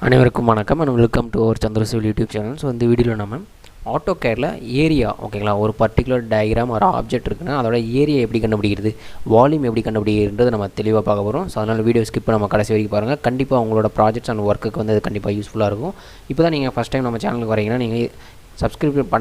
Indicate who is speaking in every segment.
Speaker 1: அனைவருக்கும் வணக்கம் and welcome to our Chandru YouTube channel. So இந்த வீடியோவில் நம்ம ஆட்டோகேடில் ஏரியா ஓகேங்களா ஒரு பர்டிகுலர் டயக்ராம் ஒரு ஆப்ஜெக்ட் இருக்குன்னா அதோட ஏரியா எப்படி கண்டுபிடிக்கிறது, வால்யூம் எப்படி கண்டுபிடிக்கிறது நம்ம தெளிவாக பார்க்க போகிறோம். ஸோ அதனால் வீடியோ ஸ்கிப் நம்ம கடைசி வரைக்கும் பாருங்கள். கண்டிப்பாக உங்களோட ப்ராஜெக்ட்ஸ் அண்ட் ஒர்க்குக்கு வந்து அது கண்டிப்பாக யூஸ்ஃபுல்லாக இருக்கும். இப்போ தான் நீங்கள் ஃபஸ்ட் டைம் நம்ம சேனலுக்கு வரீங்கன்னா நீங்கள் சப்ஸ்கிரைப்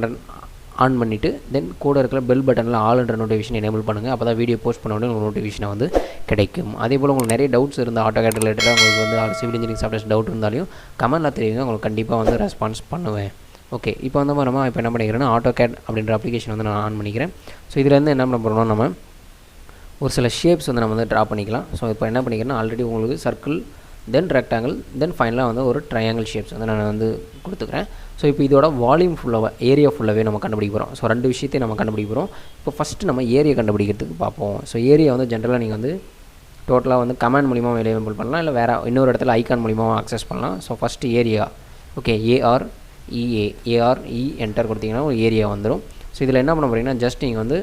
Speaker 1: ஆன் பண்ணிவிட்டு தென் கூட இருக்கிற பெல் பட்டனில் ஆல்ன்ற நோட்டிஃபிகேஷன் எனேபிள் பண்ணுங்கள். அப்போ தான் வீடியோ போஸ்ட் பண்ண உடனே உங்களுக்கு நோட்டிஃபிகேஷனை வந்து கிடைக்கும். அதே போல் உங்களுக்கு நிறைய டவுட்ஸ் இருந்தால் ஆட்டோகேட் ரிலேட்டடாக உங்களுக்கு வந்து சிவில் இன்ஜினியரிங் சாஃப்ட்வேர்ஸ் டவுட் இருந்தாலும் கமெண்ட்டில் தெரியுங்க, உங்களுக்கு கண்டிப்பாக வந்து ரெஸ்பான்ஸ் பண்ணுவேன். ஓகே, இப்போ வந்து நம்ம இப்போ என்ன பண்ணிக்கிறேன்னா ஆட்டோகேட் அப்படின்ற அப்ளிகேஷன் வந்து நான் ஆன் பண்ணிக்கிறேன். ஸோ இதுலேருந்து என்ன பண்ண போகிறோம்னா நம்ம ஒரு சில ஷேப்ஸ் வந்து நம்ம வந்து ட்ரா பண்ணிக்கலாம். ஸோ இப்போ என்ன பண்ணிக்கிறேன்னா ஆல்ரெடி உங்களுக்கு சர்க்கிள் தென் ரெக்டாங்கிள் தென் ஃபைனலாக வந்து ஒரு ட்ரையாங்கிள் ஷேப்ஸ் வந்து நான் வந்து கொடுத்துக்கிறேன். ஸோ இப்போ இதோட வால்யூம் ஃபுல்லாக ஏரியா ஃபுல்லாகவே நம்ம கண்டுபிடிக்க போகிறோம். ஸோ ரெண்டு விஷயத்தையும் நம்ம கண்டுபிடிக்க போகிறோம். இப்போ ஃபஸ்ட்டு நம்ம ஏரியா கண்டுபிடிக்கிறதுக்கு பார்ப்போம். ஸோ ஏரியா வந்து ஜென்ரலாக நீங்கள் வந்து டோட்டலாக வந்து கமாண்ட் மூலிமா எனேபிள் பண்ணலாம், இல்லை வேறு இன்னொரு இடத்துல ஐக்கான் மூலிமா ஆக்சஸ் பண்ணலாம். So first area okay ARE enter கொடுத்தீங்கன்னா ஒரு ஏரியா வந்துடும். ஸோ இதில் என்ன பண்ண போகிறீங்கன்னா ஜஸ்ட் நீங்கள் வந்து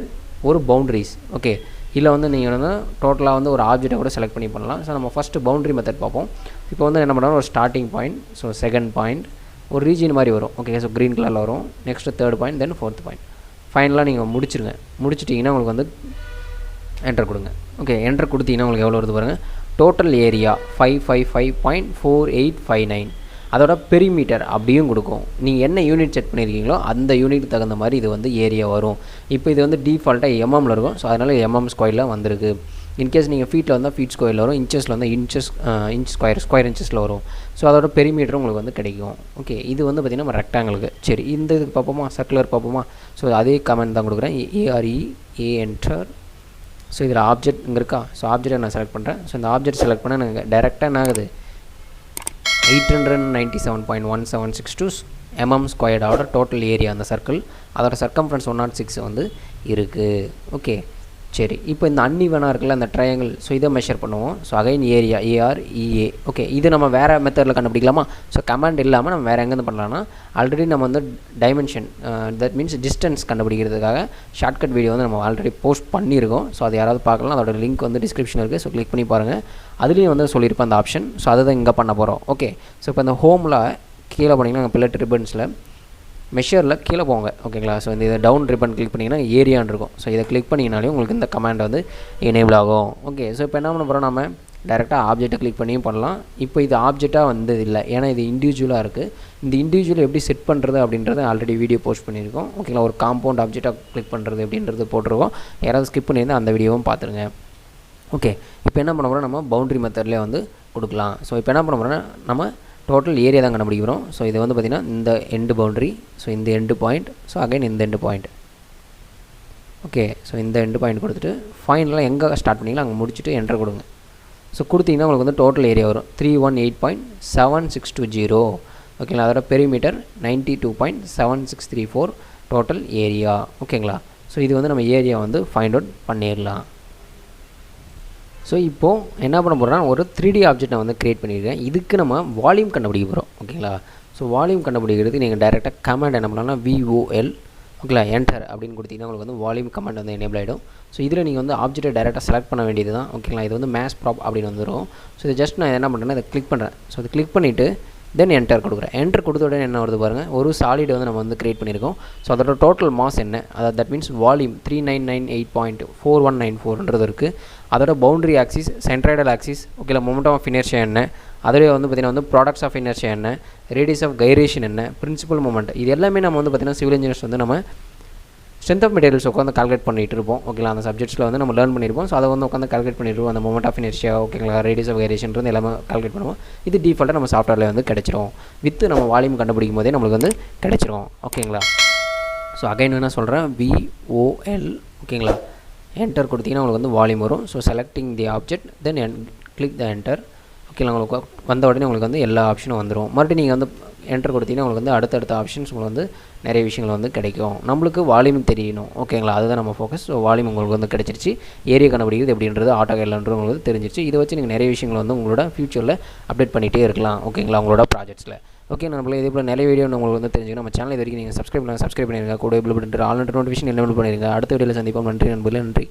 Speaker 1: ஒரு பவுண்ட்ரிஸ் ஓகே இதில் வந்து நீங்கள் வந்து டோட்டலாக வந்து ஒரு ஆப்ஜெக்டை கூட செலக்ட் பண்ணி பண்ணலாம். ஸோ நம்ம ஃபஸ்ட்டு பவுண்ட்ரி மெத்தட் பார்ப்போம். இப்போ வந்து என்ன பண்ணுறோம், ஒரு starting point, so second point ஒரு ரீஜன் மாதிரி வரும் ஓகே. ஸோ க்ரீன் கலரில் வரும். நெக்ஸ்ட்டு தேர்ட் பாயிண்ட் தென் ஃபோர்த் பாயிண்ட் ஃபைனலாக நீங்கள் முடிச்சிருங்க. முடிச்சிட்டிங்கன்னா உங்களுக்கு வந்து என்டர் கொடுங்க. ஓகே, என்டர் கொடுத்தீங்கன்னா உங்களுக்கு எவ்வளோ வருது பாருங்கள். Total area 555.4859. அதோட பெரிமீட்டர் அப்படியும் கொடுக்கும். நீங்கள் என்ன யூனிட் செட் பண்ணியிருக்கீங்களோ அந்த யூனிட் தகுந்த மாதிரி இது வந்து ஏரியா வரும். இப்போ இது வந்து டிஃபால்ட்டாக எம்எம்மில் இருக்கும். ஸோ அதனால் எம்எம் ஸ்கொயரில் வந்திருக்கு. இன்கேஸ் நீங்கள் ஃபீட்டில் வந்தால் ஃபீட் ஸ்கொயரில் வரும், இன்ச்சஸில் வந்தால் இன்ச் ஸ்கொயர் இன்ச்சஸில் வரும். ஸோ அதோட பெரிமீட்டர் உங்களுக்கு வந்து கிடைக்கும். ஓகே, இது வந்து பார்த்திங்கன்னா நம்ம ரெக்டாங்கிளுக்கு. சரி, இந்த இதுக்கு பார்ப்போமா, சர்க்குலர் பார்ப்போமா. ஸோ அதே கமெண்ட் தான் கொடுக்குறேன், ஏஆர்இ என்டர். ஸோ இதில் ஆப்ஜெக்ட் இங்கே இருக்கா. ஸோ ஆப்ஜெக்டை நான் செலக்ட் பண்ணுறேன். ஸோ இந்த ஆப்ஜெக்ட் செலக்ட் பண்ணால் எனக்கு டேரெக்டாக என்ன ஆகுது, 897.1762 mm ஸ்கொயர்ட் ஆட டோட்டல் ஏரியா அந்த சர்க்கிள். அதோட சர்க்கம்ஃபரன்ஸ் 106 வந்து இருக்குது. ஓகே சரி, இப்போ இந்த அன்இவனாக இருக்குல்ல அந்த ட்ரையாங்கிள், ஸோ இதை மெஷர் பண்ணுவோம். So again area A R E A. Okay, இது நம்ம வேறு மெத்தடில் கண்டுபிடிக்கலாமா. ஸோ கமாண்ட் இல்லாமல் நம்ம வேறு எங்கேருந்து பண்ணலாம்னா ஆல்ரெடி நம்ம வந்து டைமென்ஷன் தட் மீன்ஸ் டிஸ்டன்ஸ் கண்டுபிடிக்கிறதுக்காக ஷார்ட்கட் வீடியோ வந்து நம்ம ஆல்ரெடி போஸ்ட் பண்ணியிருக்கோம். ஸோ அது யாராவது பார்க்கலாம், அதோட லிங்க் வந்து டிஸ்கிரிப்ஷன் இருக்குது. ஸோ கிளிக் பண்ணி பாருங்கள், அதுலேயும் வந்து சொல்லியிருப்பேன் அந்த ஆப்ஷன். ஸோ அதை தான் இங்கே பண்ண போகிறோம். ஓகே, ஸோ இப்போ இந்த ஹோமில் கீழே போனீங்கன்னா பில்லட் ரிப்பன்ஸில் மெஷரில் கீழே போங்க ஓகேங்களா. ஸோ இந்த இதை டவுன் ரிப்பன் கிளிக் பண்ணிங்கன்னா ஏரியான்னு இருக்கும். ஸோ இதை கிளிக் பண்ணிங்கனாலே உங்களுக்கு இந்த கமாண்ட் வந்து எனேபிள் ஆகும். ஓகே, ஸோ இப்போ என்ன பண்ண போகிறோம், நம்ம டேரெக்டாக ஆப்ஜெக்ட்டை கிளிக் பண்ணியும் பண்ணலாம். இப்போ இது ஆப்ஜெக்டாக வந்து இல்லை, ஏன்னா இது இண்டிவிஜுவலாக இருக்குது. இந்த இண்டிவிஜுவல் எப்படி செட் பண்ணுறது அப்படின்றத ஆல்ரெடி வீடியோ போஸ்ட் பண்ணியிருக்கோம் ஓகேங்களா. ஒரு காம்பவுண்ட் ஆப்ஜெக்டாக கிளிக் பண்ணுறது அப்படின்றது போட்டிருக்கோம். யாராவது ஸ்கிப் பண்ணியிருந்தால் அந்த வீடியோவும் பார்த்துருங்க. ஓகே, இப்போ என்ன பண்ண போகிறோம், நம்ம பவுண்ட்ரி மெத்தட்லேயே வந்து கொடுக்கலாம். ஸோ இப்போ என்ன பண்ண போகிறோன்னா நம்ம டோட்டல் ஏரியா தான் கண்டுபிடிக்கிறோம். ஸோ இது வந்து பார்த்திங்கன்னா இந்த எண்டு பவுண்ட்ரி, ஸோ இந்த எண்டு பாயிண்ட், ஸோ அகைன் இந்த எண்டு பாயிண்ட். ஓகே, ஸோ இந்த எண்டு பாயிண்ட் கொடுத்துட்டு ஃபைனலாக எங்கே ஸ்டார்ட் பண்ணிங்களோ அங்கே முடிச்சுட்டு என்டர் கொடுங்க. ஸோ கொடுத்தீங்கன்னா உங்களுக்கு வந்து டோட்டல் ஏரியா வரும் 318.7620 ஓகேங்களா. அதோட பெரிமீட்டர் 92.7634 டோட்டல் ஏரியா ஓகேங்களா. ஸோ இது வந்து நம்ம ஏரியா வந்து ஃபைண்ட் அவுட் பண்ணிடலாம். ஸோ இப்போது என்ன பண்ண போகிறோன்னா ஒரு 3D ஆப்ஜெக்டை வந்து க்ரியேட் பண்ணியிருக்கேன். இதுக்கு நம்ம வால்யூம் கண்டுபிடிக்க போகிறோம் ஓகேங்களா. ஸோ வால்யூம் கண்டுபிடிக்கிறதுக்கு நீங்கள் டேரெக்டாக கமாண்ட் என்ன பண்ணலாம்னா VOL ஓகேங்களா என்டர் அப்படின்னு கொடுத்தீங்கன்னா உங்களுக்கு வந்து வால்யூம் கமாண்ட் வந்து எனேபிள் ஆகிடும். ஸோ இதில் நீங்கள் வந்து ஆப்ஜெக்ட்டை டேரெக்டாக செலக்ட் பண்ண வேண்டியது தான் ஓகேங்களா. இது வந்து மேஸ் ப்ராப் அப்படின்னு வந்துடும். ஸோ இது ஜஸ்ட் நான் என்ன பண்ணுறேன்னா இதை கிளிக் பண்ணுறேன். ஸோ இது கிளிக் பண்ணிவிட்டு தென் என்டர் கொடுக்குறேன். என்டர் கொடுத்த உடனே என்ன வருது பாருங்கள், ஒரு சாலிட் வந்து நம்ம வந்து க்ரியேட் பண்ணியிருக்கோம். ஸோ அதோட டோட்டல் மாஸ் என்ன, அதாவது தட் மீன்ஸ் வால்யூம் 3998.4194 இருக்குது. அதோட பவுண்டரி ஆக்சிஸ், சென்ட்ராய்டல் ஆக்சிஸ் ஓகேங்களா, மொமெண்டம் ஆஃப் இனர்ஷியா என்ன, அதோடய வந்து பார்த்திங்கன்னா வந்து ப்ராடக்ட்ஸ் ஆஃப் இனர்ஷியா என்ன, ரேடியஸ் ஆஃப் கைரேஷன் என்ன, பிரின்சிபல் மொமெண்ட், இது எல்லாமே நம்ம வந்து பார்த்திங்கன்னா சிவில் இன்ஜினியர்ஸ் வந்து நம்ம ஸ்ட்ரென்த் ஆஃப் மெட்டீரியல்ஸ் உட்காந்து கால்குலேட் பண்ணிட்டு இருப்போம் ஓகேங்களா. அந்த சப்ஜெக்ட்ஸில் வந்து நம்ம லேர்ன் பண்ணியிருப்போம். ஸோ அதை வந்து உட்காந்து கால்குலேட் பண்ணிடுவோம். அந்த மொமெண்ட் ஆஃப் இனர்ஷியா ஓகேங்களா, ரேடியஸ் ஆஃப் கைரேஷன் எல்லாமே கால்குலேட் பண்ணுவோம். இது டிஃபால்ட்டாக நம்ம சாஃப்ட்வேரில் வந்து கிடச்சிரும். வித்து நம்ம வால்யூம் கண்டுபிடிக்கும் போதே நம்மளுக்கு வந்து கிடச்சிரும் ஓகேங்களா. ஸோ அகைன் என்ன சொல்கிறேன், VOL ஓகேங்களா என்டர் கொடுத்தீங்கன்னா உங்களுக்கு வந்து வால்யூம் வரும். ஸோ செலக்டிங் தி ஆப்ஜெக்ட் தென் கிளிக் த என்டர் ஓகேங்களா. உங்களுக்கு வந்த உடனே உங்களுக்கு வந்து எல்லா ஆப்ஷனும் வந்துடும். மறுபடியும் நீங்கள் வந்து என்டர் கொடுத்தீங்கன்னா உங்களுக்கு வந்து அடுத்தடுத்த ஆப்ஷன்ஸ் உங்களுக்கு வந்து நிறைய விஷயங்கள் வந்து கிடைக்கும். நம்மளுக்கு வால்யூம் தெரியணும் ஓகேங்களா, அதுதான் நம்ம ஃபோக்கஸ். ஸோ வால்யூம் உங்களுக்கு வந்து கிடச்சிருச்சு. ஏரியா கண்டுபிடிக்கிறது எப்படின்றது ஆட்டோகேட்லன்றது உங்களுக்கு தெரிஞ்சிருச்சு. இதை வச்சு நீங்கள் நிறைய விஷயங்கள் வந்து உங்களோட ஃபியூச்சரில் அப்டேட் பண்ணிகிட்டே இருக்கலாம் ஓகேங்களா உங்களோட ப்ராஜெக்ட்ஸில். ஓகே, நம்மளே இதே போல் நிறைய வீடியோ உங்களுக்கு வந்து தெரிஞ்சுக்கணும். நம்ம சேனல் இது வரைக்கும் நீங்கள் சப்ஸ்கிரைப் பண்ணிடுங்க. கூட bill button all notification enable பண்ணிடுங்க. அடுத்த வீடியோவில் சந்திப்போம். நன்றி நண்பர்களே, நன்றி.